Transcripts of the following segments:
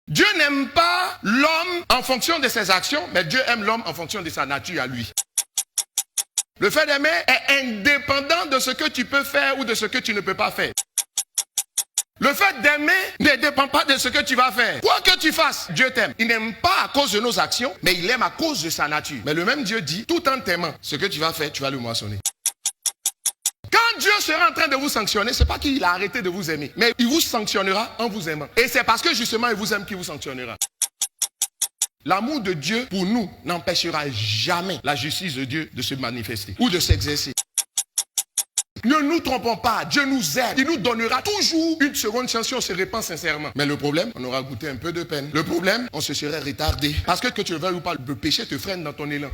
Dieu n'aime pas l'homme en fonction de ses actions, mais Dieu aime l'homme en fonction de sa nature à lui. Le fait d'aimer est indépendant de ce que tu peux faire ou de ce que tu ne peux pas faire. Le fait d'aimer ne dépend pas de ce que tu vas faire. Quoi que tu fasses, Dieu t'aime. Il n'aime pas à cause de nos actions, mais il aime à cause de sa nature. Mais le même Dieu dit, tout en t'aimant, ce que tu vas faire, tu vas le moissonner. Quand Dieu sera en train de vous sanctionner, c'est pas qu'il a arrêté de vous aimer, mais il vous sanctionnera en vous aimant. Et c'est parce que justement il vous aime qu'il vous sanctionnera. L'amour de Dieu pour nous n'empêchera jamais la justice de Dieu de se manifester ou de s'exercer. Ne nous trompons pas, Dieu nous aime. Il nous donnera toujours une seconde chance si on se répand sincèrement. Mais le problème, on aura goûté un peu de peine. Le problème, on se serait retardé. Parce que tu le veuilles ou pas, le péché te freine dans ton élan.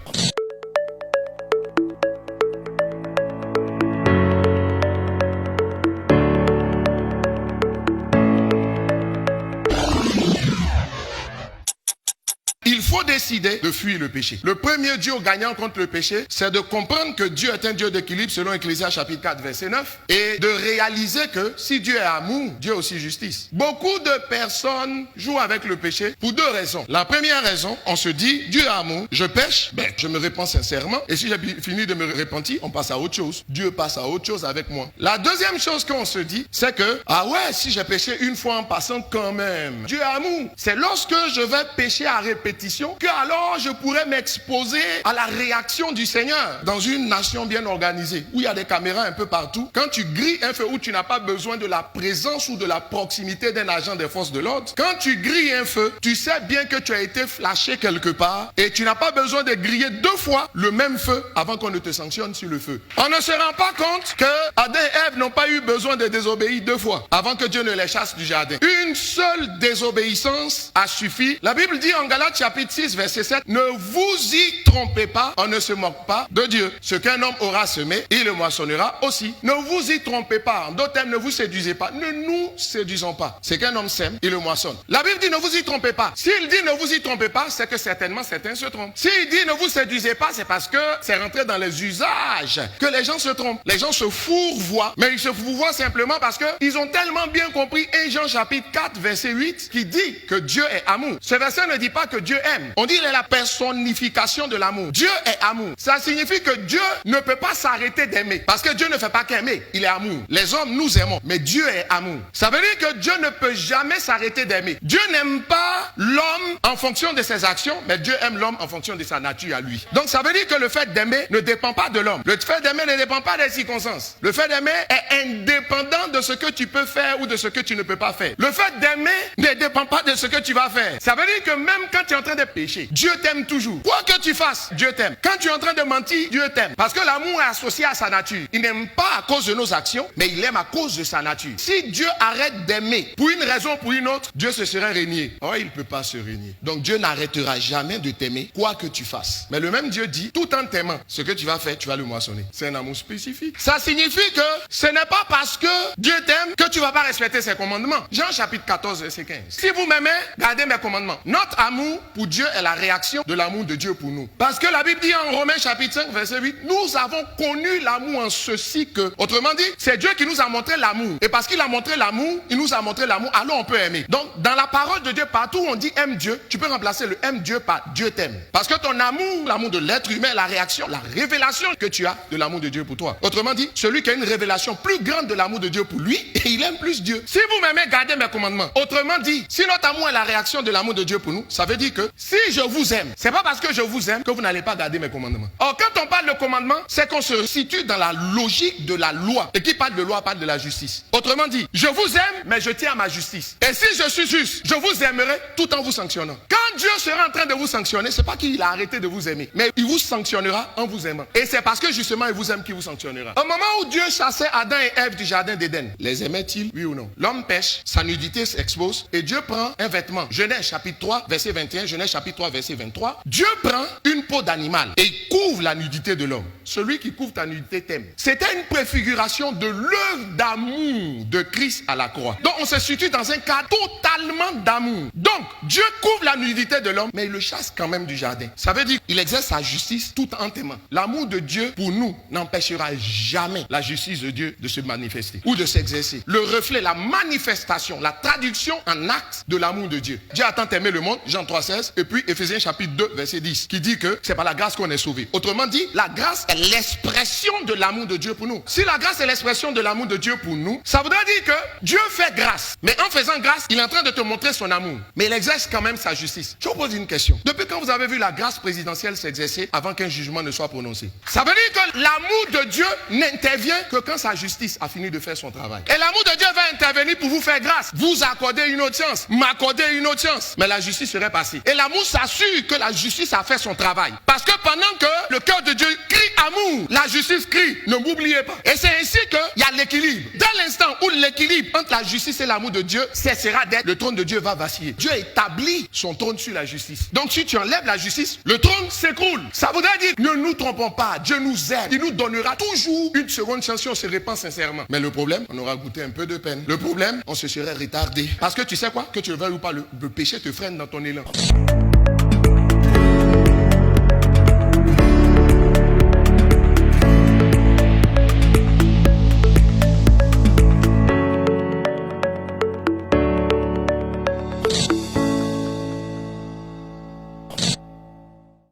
Il faut décider de fuir le péché. Le premier Dieu gagnant contre le péché, c'est de comprendre que Dieu est un Dieu d'équilibre selon Ecclésiaste chapitre 4 verset 9 et de réaliser que si Dieu est amour, Dieu est aussi justice. Beaucoup de personnes jouent avec le péché pour deux raisons. La première raison, on se dit Dieu est amour, je pêche, je me répands sincèrement et si j'ai fini de me repentir, on passe à autre chose. Dieu passe à autre chose avec moi. La deuxième chose qu'on se dit, c'est que ah ouais, si j'ai péché une fois en passant quand même, Dieu est amour. C'est lorsque je vais pécher à répétition que alors je pourrais m'exposer à la réaction du Seigneur. Dans une nation bien organisée, où il y a des caméras un peu partout, quand tu grilles un feu où tu n'as pas besoin de la présence ou de la proximité d'un agent des forces de l'ordre, quand tu grilles un feu, tu sais bien que tu as été flashé quelque part et tu n'as pas besoin de griller deux fois le même feu avant qu'on ne te sanctionne sur le feu. On ne se rend pas compte que Adam et Ève n'ont pas eu besoin de désobéir deux fois avant que Dieu ne les chasse du jardin. Une seule désobéissance a suffi. La Bible dit en Galates chapitre 6 verset 7, ne vous y trompez pas, on ne se moque pas de Dieu. Ce qu'un homme aura semé, il le moissonnera aussi. Ne vous y trompez pas. En d'autres termes, ne vous séduisez pas. Ne nous séduisons pas. Ce qu'un homme sème, il le moissonne. La Bible dit ne vous y trompez pas. S'il dit ne vous y trompez pas, c'est que certainement certains se trompent. S'il dit ne vous séduisez pas, c'est parce que c'est rentré dans les usages que les gens se trompent. Les gens se fourvoient, mais ils se fourvoient simplement parce que ils ont tellement bien compris 1 Jean chapitre 4 verset 8 qui dit que Dieu est amour. Ce verset ne dit pas que Dieu aime. On dit qu'il est la personnification de l'amour. Dieu est amour. Ça signifie que Dieu ne peut pas s'arrêter d'aimer. Parce que Dieu ne fait pas qu'aimer. Il est amour. Les hommes, nous aimons. Mais Dieu est amour. Ça veut dire que Dieu ne peut jamais s'arrêter d'aimer. Dieu n'aime pas l'homme en fonction de ses actions, mais Dieu aime l'homme en fonction de sa nature à lui. Donc ça veut dire que le fait d'aimer ne dépend pas de l'homme. Le fait d'aimer ne dépend pas des circonstances. Le fait d'aimer est indépendant de ce que tu peux faire ou de ce que tu ne peux pas faire. Le fait d'aimer ne dépend pas de ce que tu vas faire. Ça veut dire que même quand tu es en train de pécher, Dieu t'aime toujours. Quoi que tu fasses, Dieu t'aime. Quand tu es en train de mentir, Dieu t'aime. Parce que l'amour est associé à sa nature. Il n'aime pas à cause de nos actions, mais il aime à cause de sa nature. Si Dieu arrête d'aimer pour une raison ou pour une autre, Dieu se serait régné. Oh, il ne peut pas se régner. Donc Dieu n'arrêtera jamais de t'aimer, quoi que tu fasses. Mais le même Dieu dit, tout en t'aimant, ce que tu vas faire, tu vas le moissonner. C'est un amour spécifique. Ça signifie que ce n'est pas parce que Dieu t'aime que tu ne vas pas respecter ses commandements. Jean chapitre 14, verset 15. Si vous m'aimez, gardez mes commandements. Notre amour pour Dieu est la réaction de l'amour de Dieu pour nous. Parce que la Bible dit en Romains chapitre 5, verset 8, nous avons connu l'amour en ceci que, autrement dit, c'est Dieu qui nous a montré l'amour. Et parce qu'il a montré l'amour, il nous a montré l'amour, alors on peut aimer. Donc, dans la parole de Dieu, partout où on dit aime Dieu, tu peux remplacer le aime Dieu par Dieu t'aime. Parce que ton amour, l'amour de l'être humain, la réaction, la révélation que tu as de l'amour de Dieu pour toi. Autrement dit, celui qui a une révélation plus grande de l'amour de Dieu pour lui, et il aime plus Dieu. Si vous m'aimez, gardez mes commandements. Autrement dit, si notre amour est la réaction de l'amour de Dieu pour nous, ça veut dire que si je vous aime, c'est pas parce que je vous aime que vous n'allez pas garder mes commandements. Or, quand on parle de commandements, c'est qu'on se situe dans la logique de la loi. Et qui parle de loi parle de la justice. Autrement dit, je vous aime, mais je tiens à ma justice. Et si je suis juste, je vous aimerai tout en vous sanctionnant. Quand Dieu sera en train de vous sanctionner, c'est pas qu'il a arrêté de vous aimer, mais il vous sanctionnera en vous aimant. Et c'est parce que justement il vous aime qu'il vous sanctionnera. Au moment où Dieu chassait Adam et Ève du jardin d'Éden, les aimait-il, oui ou non? L'homme pêche, sa nudité s'expose, et Dieu prend un vêtement. Genèse chapitre 3, verset 21, Genèse chapitre 3, verset 23. Dieu prend une peau d'animal et couvre la nudité de l'homme. celui qui couvre ta nudité t'aime. C'était une préfiguration de l'œuvre d'amour de Christ à la croix. Donc on se situe dans un cadre totalement d'amour. Donc Dieu couvre la nudité de l'homme, mais il le chasse quand même du jardin. Ça veut dire qu'il exerce sa justice tout en t'aimant. L'amour de Dieu pour nous n'empêchera jamais la justice de Dieu de se manifester ou de s'exercer. Le reflet, la manifestation, la traduction en acte de l'amour de Dieu. Dieu a tant aimé le monde, Jean 3,16, et puis Éphésiens chapitre 2, verset 10, qui dit que c'est par la grâce qu'on est sauvé. Autrement dit, la grâce est l'expression de l'amour de Dieu pour nous. Si la grâce est l'expression de l'amour de Dieu pour nous, ça voudrait dire que Dieu fait grâce. Mais en faisant grâce, il est en train de te montrer son amour. Mais il exerce quand même sa justice. Je vous pose une question. Depuis quand vous avez vu la grâce présidentielle s'exercer avant qu'un jugement ne soit prononcé? Ça veut dire que l'amour de Dieu n'intervient que quand sa justice a fini de faire son travail. Et l'amour de Dieu va intervenir pour vous faire grâce. Vous accorder une autre chance, m'accorder une autre chance. Mais la justice serait passée. Et l'amour s'assure que la justice a fait son travail. Parce que pendant que le cœur de Dieu crie amour, la justice crie, ne m'oubliez pas. Et c'est ainsi qu'il y a l'équilibre. Dans l'instant où l'équilibre entre la justice et l'amour de Dieu cessera d'être, le trône de Dieu va vaciller. Dieu établit son trône sur la justice. Donc si tu enlèves la justice, le trône s'écroule. Ça voudrait dire, ne nous trompons pas, Dieu nous aime. Il nous donnera toujours une seconde chance si on se répand sincèrement. Mais le problème, on aura goûté un peu de peine. Le problème, on se serait retardé. Parce que tu sais quoi? Que tu le veuilles ou pas, le péché te freine dans ton élan.